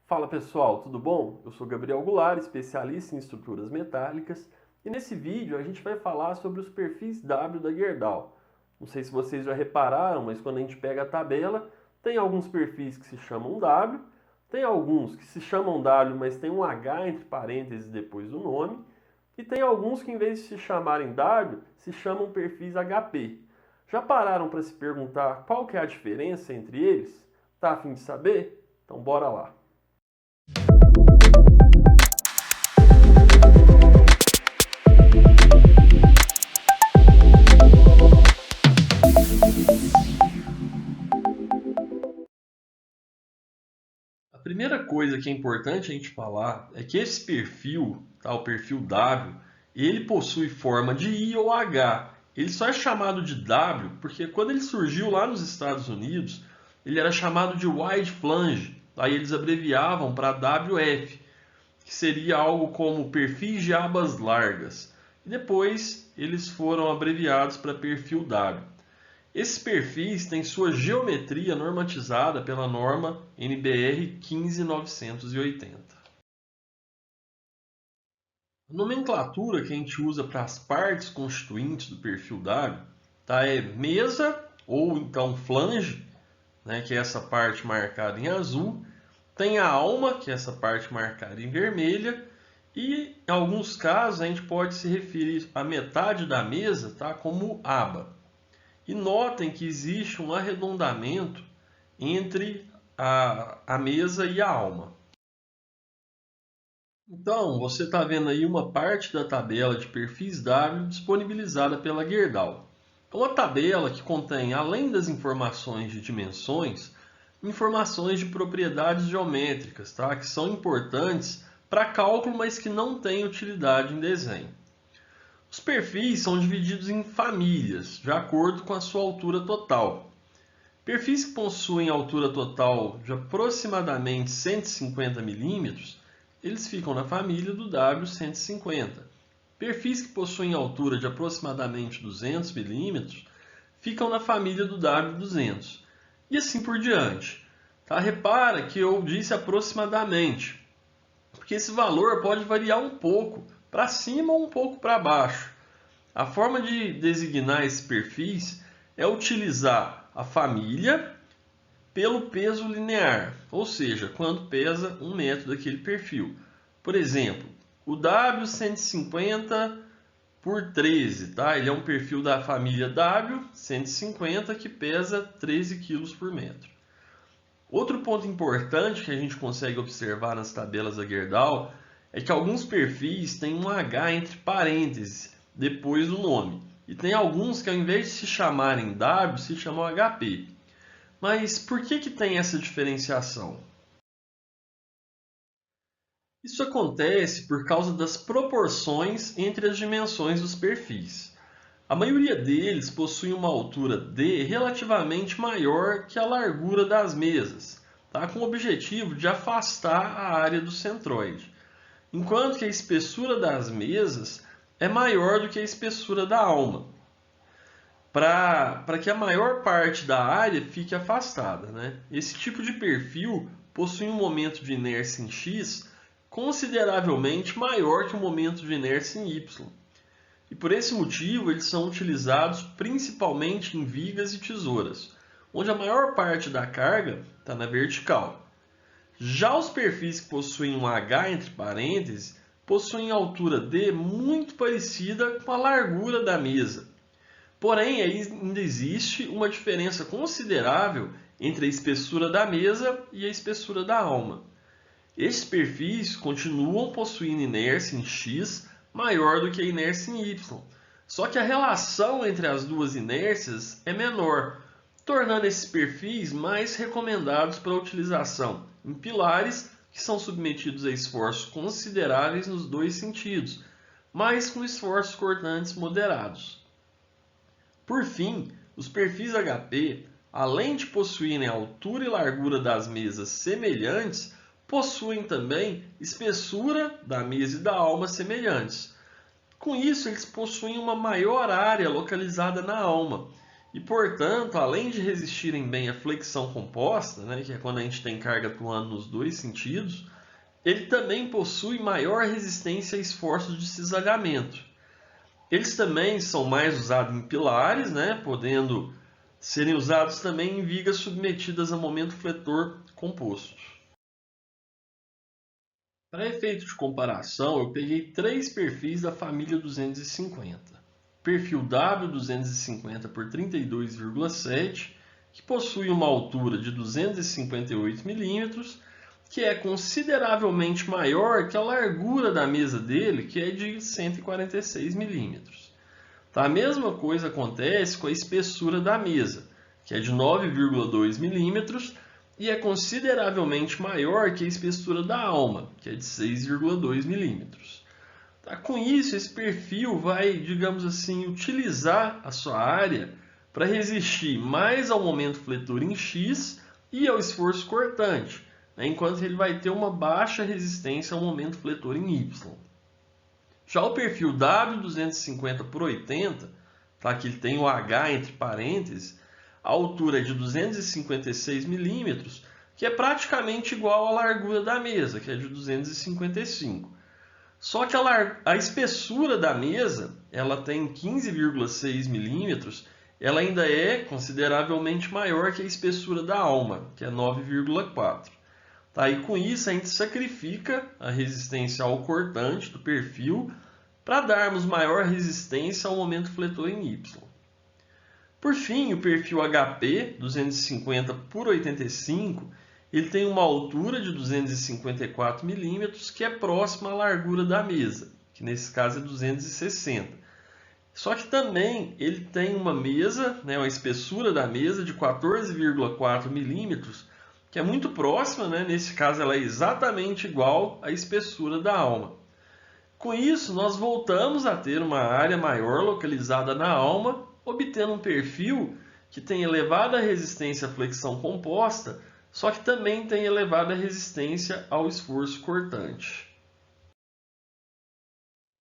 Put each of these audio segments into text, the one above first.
Fala pessoal, tudo bom? Eu sou Gabriel Goulart, especialista em estruturas metálicas, e nesse vídeo a gente vai falar sobre os perfis W da Gerdau. Não sei se vocês já repararam, mas quando a gente pega a tabela, tem alguns perfis que se chamam W, tem alguns que se chamam W, mas tem um H entre parênteses depois do nome, e tem alguns que em vez de se chamarem W, se chamam perfis HP. Já pararam para se perguntar qual que é a diferença entre eles? Tá a fim de saber? Então bora lá! A primeira coisa que é importante a gente falar é que esse perfil, tá, o perfil W, ele possui forma de I ou H. Ele só é chamado de W porque quando ele surgiu lá nos Estados Unidos, ele era chamado de wide flange. Aí eles abreviavam para WF, que seria algo como perfis de abas largas. E depois eles foram abreviados para perfil W. Esses perfis têm sua geometria normatizada pela norma NBR 15980. A nomenclatura que a gente usa para as partes constituintes do perfil W, tá, é mesa ou então flange, né, que é essa parte marcada em azul, tem a alma, que é essa parte marcada em vermelha, e em alguns casos a gente pode se referir à metade da mesa, tá, como aba. E notem que existe um arredondamento entre a mesa e a alma. Então, você está vendo aí uma parte da tabela de perfis W disponibilizada pela Gerdau. É uma tabela que contém, além das informações de dimensões, informações de propriedades geométricas, tá? Que são importantes para cálculo, mas que não têm utilidade em desenho. Os perfis são divididos em famílias, de acordo com a sua altura total. Perfis que possuem altura total de aproximadamente 150 mm, eles ficam na família do W150. Perfis que possuem altura de aproximadamente 200 mm, ficam na família do W200. E assim por diante. Tá? Repara que eu disse aproximadamente, porque esse valor pode variar um pouco para cima ou um pouco para baixo. A forma de designar esses perfis é utilizar a família pelo peso linear, ou seja, quanto pesa 1 metro daquele perfil. Por exemplo, o W150 por 13, tá? Ele é um perfil da família W150 que pesa 13 kg por metro. Outro ponto importante que a gente consegue observar nas tabelas da Gerdau é que alguns perfis têm um H entre parênteses depois do nome. E tem alguns que ao invés de se chamarem W, se chamam HP. Mas por que tem essa diferenciação? Isso acontece por causa das proporções entre as dimensões dos perfis. A maioria deles possui uma altura D relativamente maior que a largura das mesas, tá? Com o objetivo de afastar a área do centroide, enquanto que a espessura das mesas é maior do que a espessura da alma, para que a maior parte da área fique afastada, né? Esse tipo de perfil possui um momento de inércia em X consideravelmente maior que o momento de inércia em Y. E por esse motivo eles são utilizados principalmente em vigas e tesouras, onde a maior parte da carga está na vertical. Já os perfis que possuem um H entre parênteses possuem altura D muito parecida com a largura da mesa. Porém, ainda existe uma diferença considerável entre a espessura da mesa e a espessura da alma. Esses perfis continuam possuindo inércia em X maior do que a inércia em Y, só que a relação entre as duas inércias é menor, tornando esses perfis mais recomendados para utilização em pilares que são submetidos a esforços consideráveis nos dois sentidos, mas com esforços cortantes moderados. Por fim, os perfis HP, além de possuírem a altura e largura das mesas semelhantes, possuem também espessura da mesa e da alma semelhantes. Com isso, eles possuem uma maior área localizada na alma e, portanto, além de resistirem bem à flexão composta, né, que é quando a gente tem carga atuando nos dois sentidos, ele também possui maior resistência a esforços de cisalhamento. Eles também são mais usados em pilares, né, podendo serem usados também em vigas submetidas a momento fletor composto. Para efeito de comparação, eu peguei três perfis da família 250. Perfil W250 por 32,7, que possui uma altura de 258 milímetros, que é consideravelmente maior que a largura da mesa dele, que é de 146 milímetros. A mesma coisa acontece com a espessura da mesa, que é de 9,2 milímetros, e é consideravelmente maior que a espessura da alma, que é de 6,2 milímetros. Com isso, esse perfil vai, digamos assim, utilizar a sua área para resistir mais ao momento fletor em X e ao esforço cortante, né, enquanto ele vai ter uma baixa resistência ao momento fletor em Y. Já o perfil W250 por 80, tá, que ele tem o H entre parênteses, a altura é de 256 milímetros, que é praticamente igual à largura da mesa, que é de 255. Só que a espessura da mesa, ela tem 15,6 milímetros, ela ainda é consideravelmente maior que a espessura da alma, que é 9,4. Tá? E com isso a gente sacrifica a resistência ao cortante do perfil para darmos maior resistência ao momento fletor em Y. Por fim, o perfil HP 250 por 85, ele tem uma altura de 254 milímetros, que é próxima à largura da mesa, que nesse caso é 260. Só que também ele tem uma mesa, né, uma espessura da mesa de 14,4 milímetros, que é muito próxima, né? Nesse caso ela é exatamente igual à espessura da alma. Com isso, nós voltamos a ter uma área maior localizada na alma, obtendo um perfil que tem elevada resistência à flexão composta, só que também tem elevada resistência ao esforço cortante.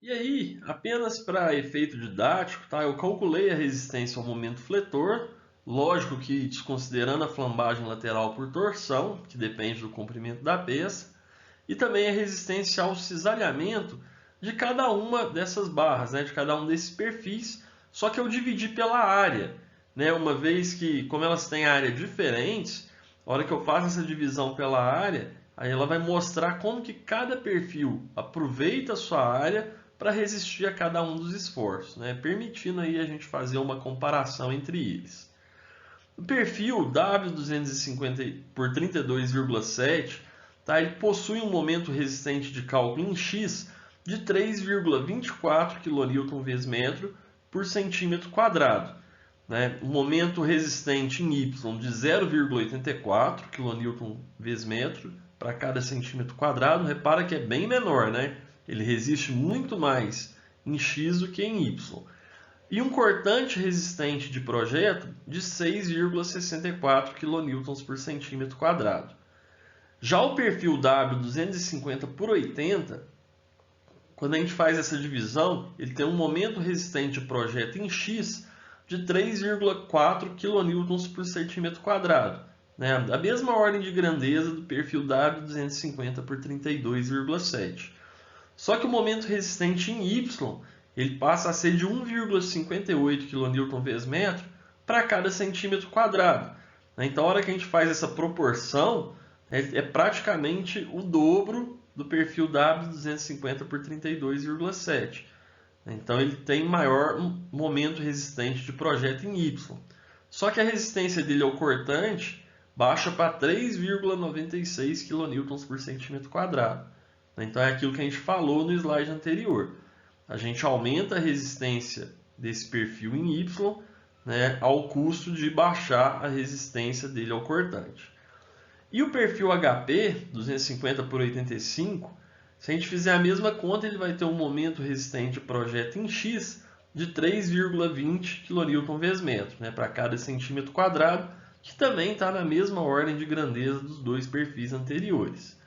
E aí, apenas para efeito didático, tá? Eu calculei a resistência ao momento fletor, lógico que desconsiderando a flambagem lateral por torção, que depende do comprimento da peça, e também a resistência ao cisalhamento de cada uma dessas barras, né? De cada um desses perfis, só que eu dividi pela área, né? Uma vez que, como elas têm áreas diferentes, a hora que eu faço essa divisão pela área, aí ela vai mostrar como que cada perfil aproveita a sua área para resistir a cada um dos esforços, né? Permitindo aí a gente fazer uma comparação entre eles. O perfil W250 por 32,7, tá? Ele possui um momento resistente de cálculo em X de 3,24 kNm/m por centímetro quadrado, né? O momento resistente em Y de 0,84 kNm/m para cada centímetro quadrado. Repara que é bem menor, né? Ele resiste muito mais em X do que em Y. E um cortante resistente de projeto de 6,64 kN/cm². Já o perfil W250 por 80, quando a gente faz essa divisão, ele tem um momento resistente de projeto em X de 3,4 kN/cm², né? A mesma ordem de grandeza do perfil W250 por 32,7. Só que o momento resistente em Y, ele passa a ser de 1,58 kN/m para cada centímetro quadrado. Então, a hora que a gente faz essa proporção, é praticamente o dobro do perfil W250 por 32,7. Então, ele tem maior momento resistente de projeto em Y. Só que a resistência dele ao cortante baixa para 3,96 kN/cm². Então é aquilo que a gente falou no slide anterior. A gente aumenta a resistência desse perfil em Y, né, ao custo de baixar a resistência dele ao cortante. E o perfil HP, 250 por 85, se a gente fizer a mesma conta, ele vai ter um momento resistente de projeto em X de 3,20 kN/m, né, para cada centímetro quadrado, que também está na mesma ordem de grandeza dos dois perfis anteriores.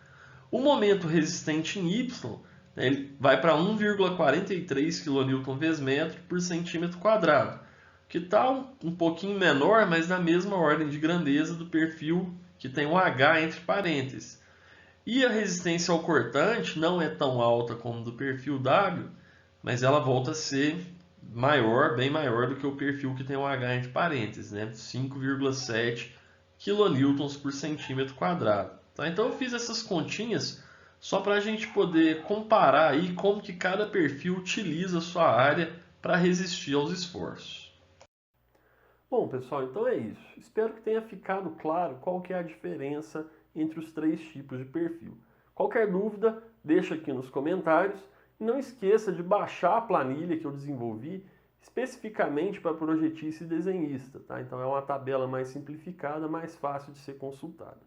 O momento resistente em Y, ele vai para 1,43 kN/m por centímetro quadrado. que está um pouquinho menor, mas na mesma ordem de grandeza do perfil que tem um H entre parênteses. E a resistência ao cortante não é tão alta como do perfil W, mas ela volta a ser maior, bem maior do que o perfil que tem um H entre parênteses, né? 5,7 kN por centímetro quadrado. Tá? Então eu fiz essas continhas só para a gente poder comparar aí como que cada perfil utiliza a sua área para resistir aos esforços. Bom, pessoal, então é isso. Espero que tenha ficado claro qual que é a diferença entre os três tipos de perfil. Qualquer dúvida, deixa aqui nos comentários. E não esqueça de baixar a planilha que eu desenvolvi especificamente para projetista e desenhista. Tá? Então é uma tabela mais simplificada, mais fácil de ser consultada.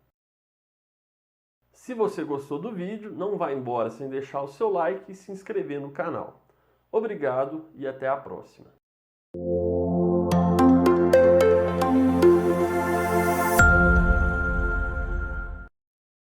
Se você gostou do vídeo, não vá embora sem deixar o seu like e se inscrever no canal. Obrigado e até a próxima.